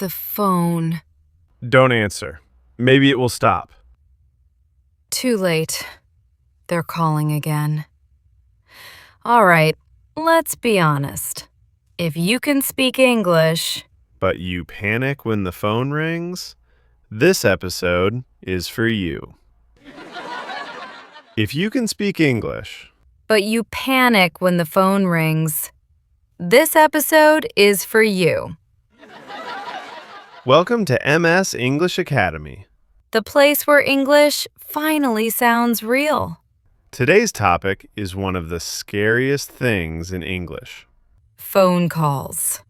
the phone. Don't answer. Maybe it will stop. Too late. They're calling again. All right, let's be honest. If you can speak English, But you panic when the phone rings? This episode is for you. If you can speak English, but you panic when the phone rings, this episode is for you. welcome to MS English Academy. The place where English finally sounds real. Today's topic is one of the scariest things in English. Phone calls.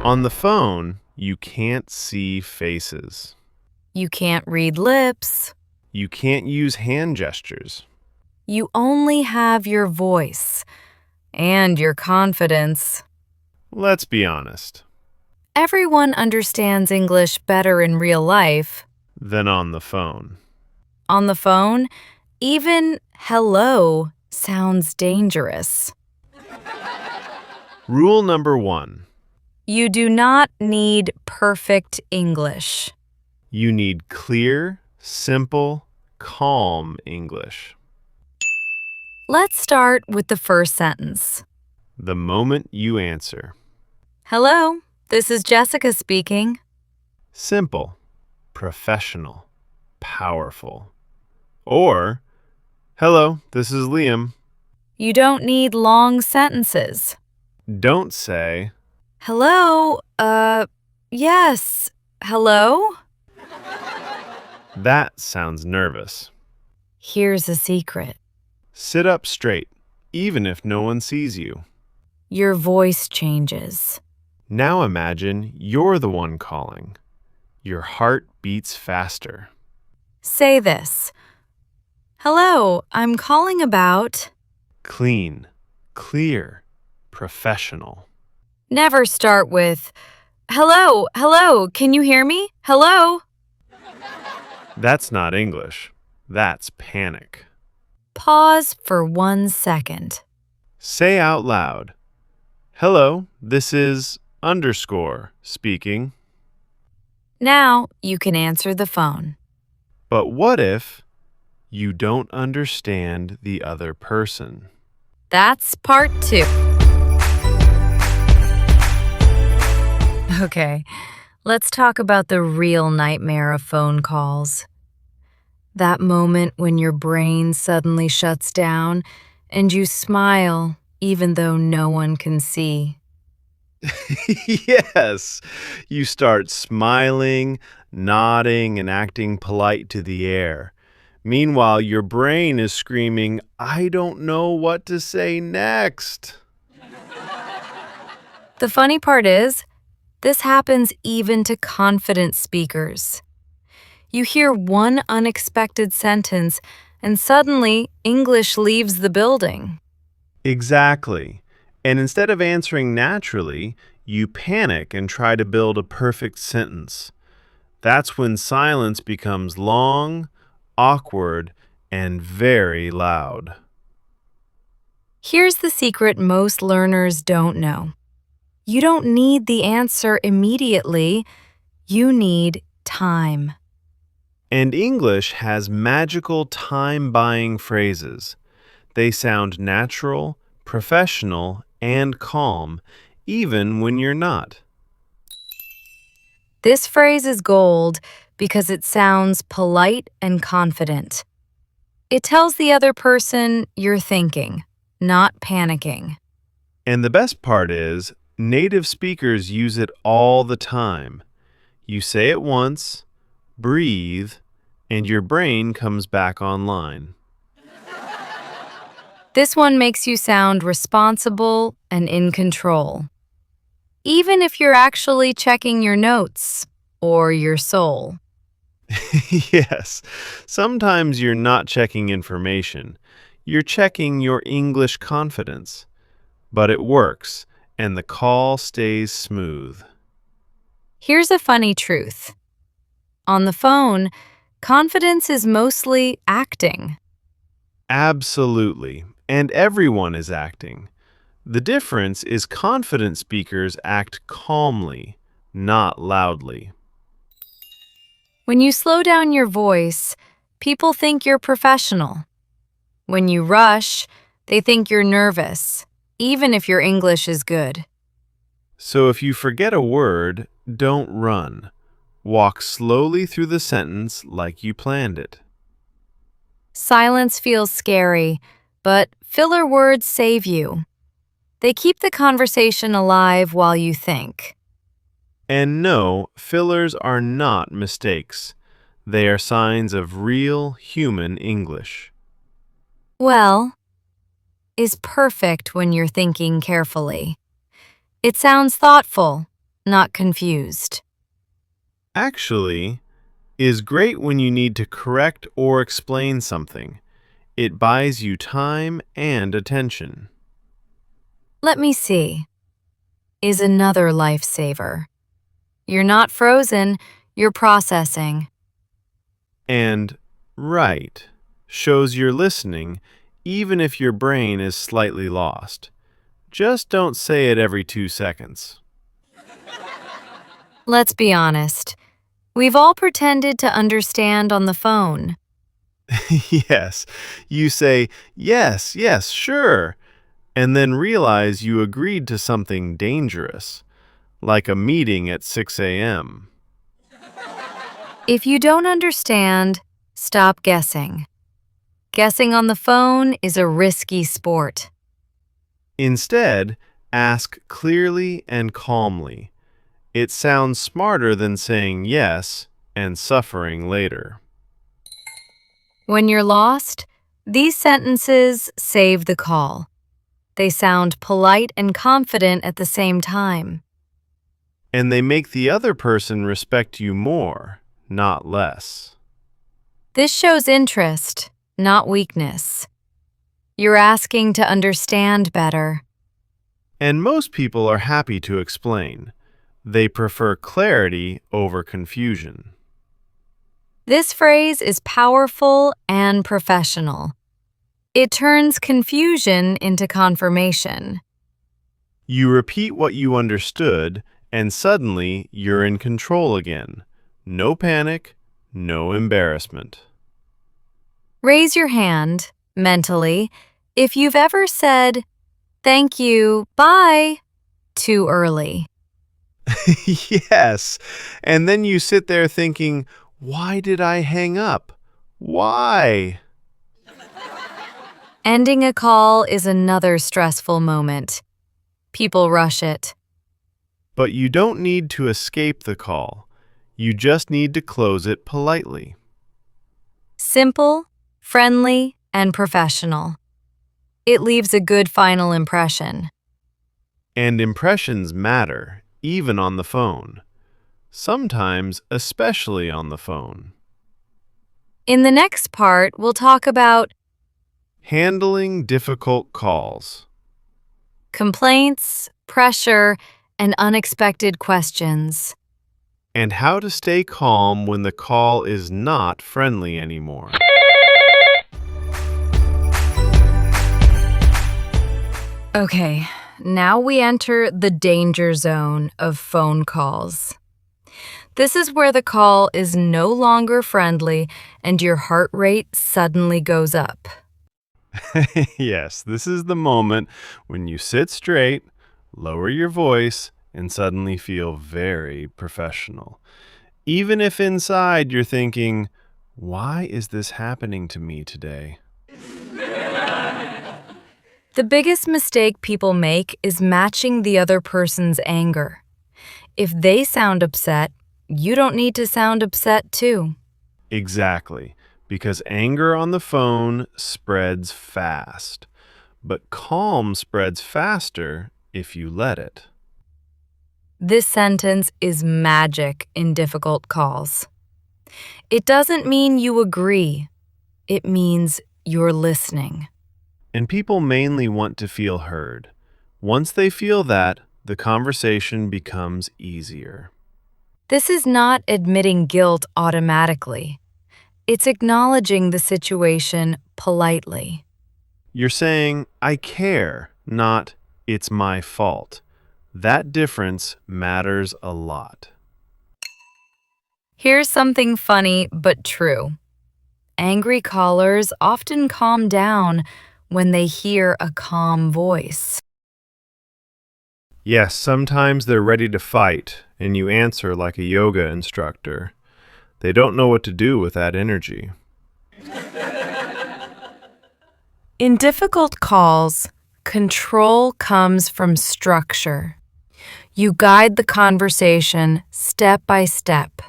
On the phone, you can't see faces. You can't read lips. You can't use hand gestures. You only have your voice and your confidence. Let's be honest. Everyone understands English better in real life. Then on the phone. On the phone, even hello sounds dangerous. Rule number 1. You do not need perfect English. You need clear, simple, calm English. Let's start with the first sentence. The moment you answer. Hello, this is Jessica speaking. Simple, professional, powerful. Or, hello, this is Liam. You don't need long sentences. Don't say, Hello, yes, hello? that sounds nervous. Here's a secret. Sit up straight, even if no one sees you. Your voice changes. Now imagine you're the one calling. Your heart beats faster. Say this. Hello, I'm calling about... Clean, clear, professional. Never start with, hello, can you hear me? Hello? That's not English. That's panic. Pause for 1 second. Say out loud, hello, this is underscore speaking. Now you can answer the phone. But what if you don't understand the other person? That's part 2. Okay, let's talk about the real nightmare of phone calls. That moment when your brain suddenly shuts down and you smile even though no one can see. Yes, you start smiling, nodding, and acting polite to the air. Meanwhile, your brain is screaming, I don't know what to say next. The funny part is, this happens even to confident speakers. You hear one unexpected sentence, and suddenly English leaves the building. Exactly. And instead of answering naturally, you panic and try to build a perfect sentence. That's when silence becomes long, awkward, and very loud. Here's the secret most learners don't know. You don't need the answer immediately. You need time. And English has magical time-buying phrases. They sound natural, professional, and calm, even when you're not. This phrase is gold because it sounds polite and confident. It tells the other person you're thinking, not panicking. And the best part is, native speakers use it all the time. You say it once, breathe, and your brain comes back online. This one makes you sound responsible and in control, even if you're actually checking your notes or your soul. Yes, sometimes you're not checking information. You're checking your English confidence. But it works, and the call stays smooth. Here's a funny truth. On the phone, confidence is mostly acting. Absolutely, and everyone is acting. The difference is confident speakers act calmly, not loudly. When you slow down your voice, people think you're professional. When you rush, they think you're nervous, even if your English is good. So if you forget a word, don't run. Walk slowly through the sentence like you planned it. Silence feels scary, but filler words save you. They keep the conversation alive while you think. And no, fillers are not mistakes. They are signs of real human English. Well, is perfect when you're thinking carefully. It sounds thoughtful, not confused. Actually, is great when you need to correct or explain something. It buys you time and attention. Let me see. Is another lifesaver. You're not frozen, you're processing. And right shows you're listening even if your brain is slightly lost. Just don't say it every 2 seconds. Let's be honest. We've all pretended to understand on the phone. Yes, you say, yes, yes, sure, and then realize you agreed to something dangerous, like a meeting at 6 a.m. If you don't understand, stop guessing. Guessing on the phone is a risky sport. Instead, ask clearly and calmly. It sounds smarter than saying yes and suffering later. When you're lost, these sentences save the call. They sound polite and confident at the same time. And they make the other person respect you more, not less. This shows interest, not weakness. You're asking to understand better. And most people are happy to explain. They prefer clarity over confusion. This phrase is powerful and professional. It turns confusion into confirmation. You repeat what you understood, and suddenly you're in control again. No panic, no embarrassment. Raise your hand, mentally, if you've ever said, "Thank you, bye," too early. Yes, and then you sit there thinking, why did I hang up? Why? Ending a call is another stressful moment. People rush it. But you don't need to escape the call. You just need to close it politely. Simple, friendly, and professional. It leaves a good final impression. And impressions matter, even on the phone. Sometimes, especially on the phone. In the next part, we'll talk about Handling difficult calls. complaints, pressure, and unexpected questions. And how to stay calm when the call is not friendly anymore. Okay, now we enter the danger zone of phone calls. This is where the call is no longer friendly and your heart rate suddenly goes up. Yes, this is the moment when you sit straight, lower your voice, and suddenly feel very professional. Even if inside you're thinking, why is this happening to me today? The biggest mistake people make is matching the other person's anger. If they sound upset, you don't need to sound upset too. Exactly, because anger on the phone spreads fast, but calm spreads faster if you let it. This sentence is magic in difficult calls. It doesn't mean you agree. It means you're listening. And people mainly want to feel heard. Once they feel that, the conversation becomes easier. This is not admitting guilt automatically. It's acknowledging the situation politely. You're saying, I care, not, "It's my fault." That difference matters a lot. Here's something funny but true. Angry callers often calm down when they hear a calm voice. Yes, sometimes they're ready to fight, and you answer like a yoga instructor. They don't know what to do with that energy. In difficult calls, control comes from structure. You guide the conversation step by step.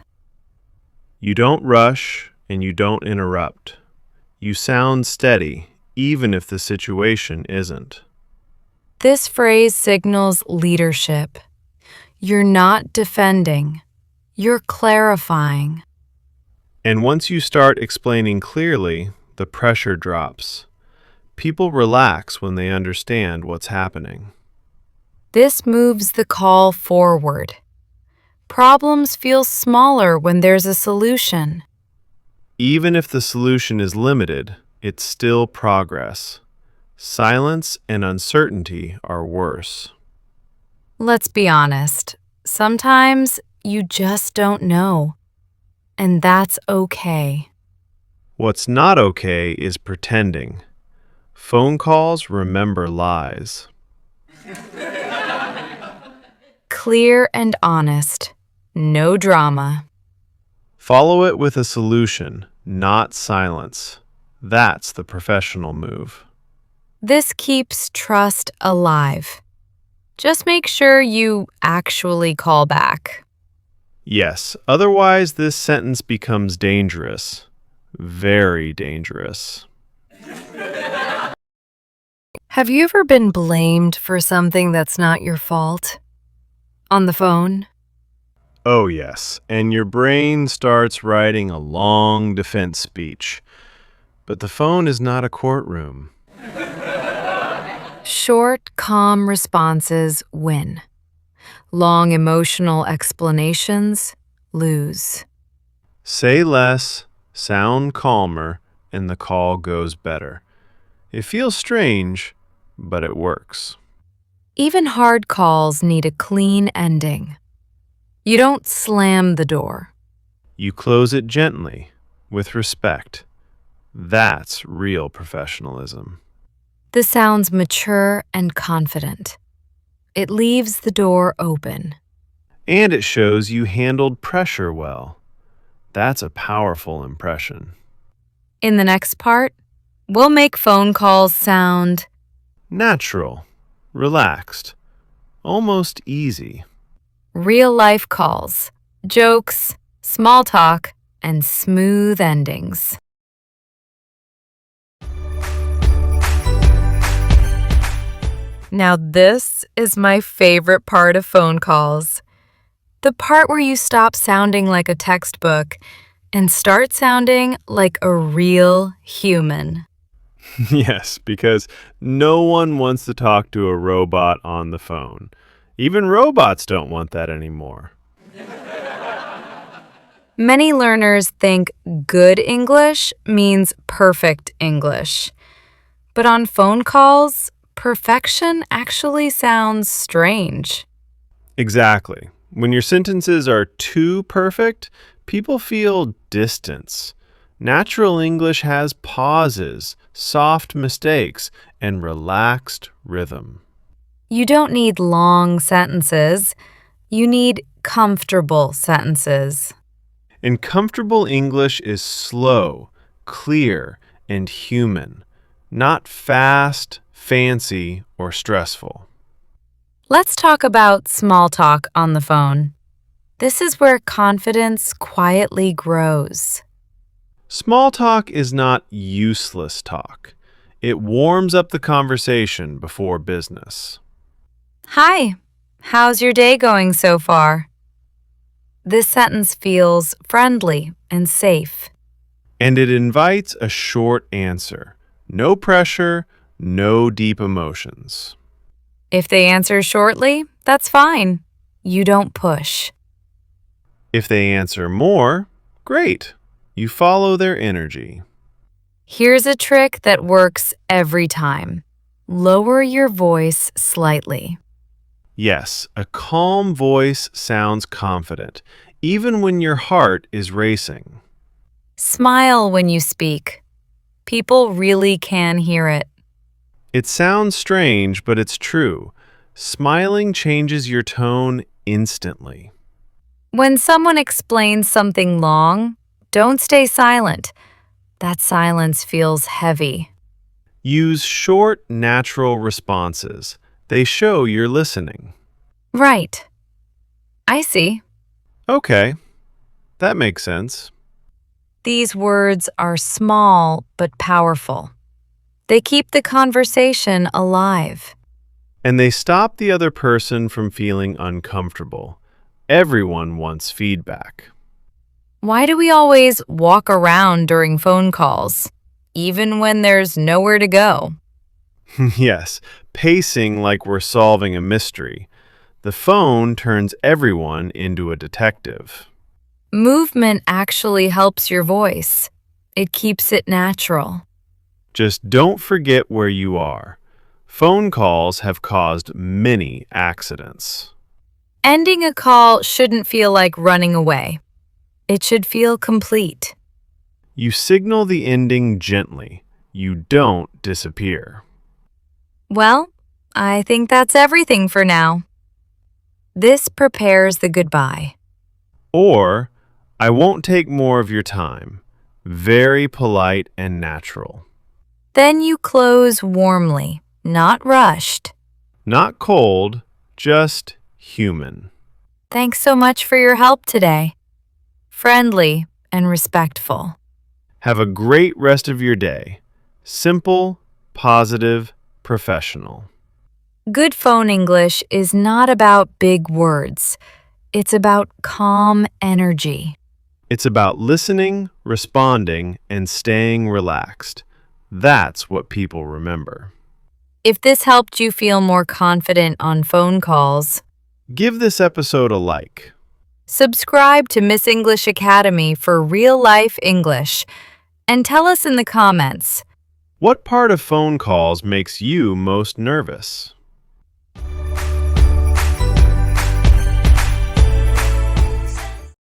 You don't rush, and you don't interrupt. You sound steady, even if the situation isn't. This phrase signals leadership. You're not defending, you're clarifying. And once you start explaining clearly, the pressure drops. People relax when they understand what's happening. This moves the call forward. Problems feel smaller when there's a solution. Even if the solution is limited, it's still progress. Silence and uncertainty are worse. Let's be honest, sometimes you just don't know. And that's okay. What's not okay is pretending. Phone calls remember lies. Clear and honest. No drama. Follow it with a solution, not silence. That's the professional move. This keeps trust alive. Just make sure you actually call back. Yes, otherwise this sentence becomes dangerous. Very dangerous. Have you ever been blamed for something that's not your fault? On the phone? Oh yes, and your brain starts writing a long defense speech. But the phone is not a courtroom. Short, calm responses win. Long, emotional explanations lose. Say less, sound calmer, and the call goes better. It feels strange, but it works. Even hard calls need a clean ending. You don't slam the door. You close it gently, with respect. That's real professionalism. This sounds mature and confident. It leaves the door open. And it shows you handled pressure well. That's a powerful impression. In the next part, we'll make phone calls sound Natural, relaxed, almost easy. real-life calls, jokes, small talk, and smooth endings. Now this is my favorite part of phone calls. The part where you stop sounding like a textbook and start sounding like a real human. Yes, because no one wants to talk to a robot on the phone. Even robots don't want that anymore. Many learners think good English means perfect English. But on phone calls, perfection actually sounds strange. Exactly. When your sentences are too perfect, people feel distance. Natural English has pauses, soft mistakes, and relaxed rhythm. You don't need long sentences. You need comfortable sentences. And comfortable English is slow, clear, and human, not fast, fancy, or stressful. Let's talk about small talk on the phone. This is where confidence quietly grows. Small talk is not useless talk. It warms up the conversation before business. Hi, how's your day going so far? This sentence feels friendly and safe. And it invites a short answer. No pressure, no deep emotions. If they answer shortly, that's fine. You don't push. If they answer more, great. You follow their energy. Here's a trick that works every time. Lower your voice slightly. Yes, a calm voice sounds confident, even when your heart is racing. Smile when you speak. People really can hear it. It sounds strange, but it's true. Smiling changes your tone instantly. When someone explains something long, don't stay silent. That silence feels heavy. Use short, natural responses. They show you're listening. Right. I see. Okay, that makes sense. These words are small but powerful. They keep the conversation alive. And they stop the other person from feeling uncomfortable. Everyone wants feedback. Why do we always walk around during phone calls, even when there's nowhere to go? Yes, pacing like we're solving a mystery. The phone turns everyone into a detective. Movement actually helps your voice. It keeps it natural. Just don't forget where you are. Phone calls have caused many accidents. Ending a call shouldn't feel like running away. It should feel complete. You signal the ending gently. You don't disappear. Well, I think that's everything for now. This prepares the goodbye. Or, I won't take more of your time. Very polite and natural. Then you close warmly, not rushed. Not cold, just human. Thanks so much for your help today. Friendly and respectful. Have a great rest of your day. Simple, positive, professional. Good phone English is not about big words. It's about calm energy. It's about listening, responding, and staying relaxed. That's what people remember. If this helped you feel more confident on phone calls, Give this episode a like. subscribe to Miss English Academy for real-life English, and tell us in the comments. What part of phone calls makes you most nervous?